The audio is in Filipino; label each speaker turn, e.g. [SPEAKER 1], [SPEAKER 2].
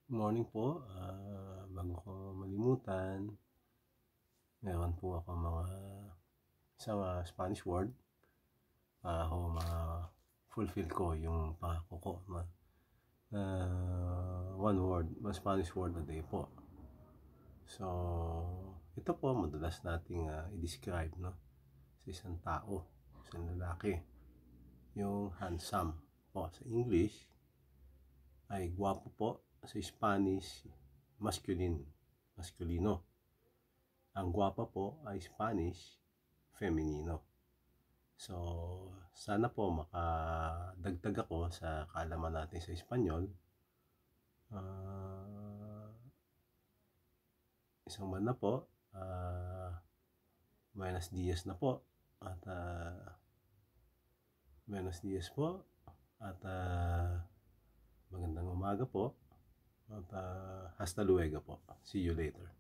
[SPEAKER 1] Morning po, bago ko malimutan, meron po ako mga isang Spanish word para ako ma-fulfill ko yung pangako ko na one word, one Spanish word a day po. So, ito po madalas nating i-describe no, sa isang tao, isang lalaki, yung handsome po sa English ay gwapo po, sa Spanish masculino. Ang gwapa po ay Spanish femenino. So, sana po makadagdag ako sa kaalaman natin sa Espanyol. Isang buwan na po, buenos dias na po, at buenos dias po, at magandang umaga po, at hasta luego po. See you later.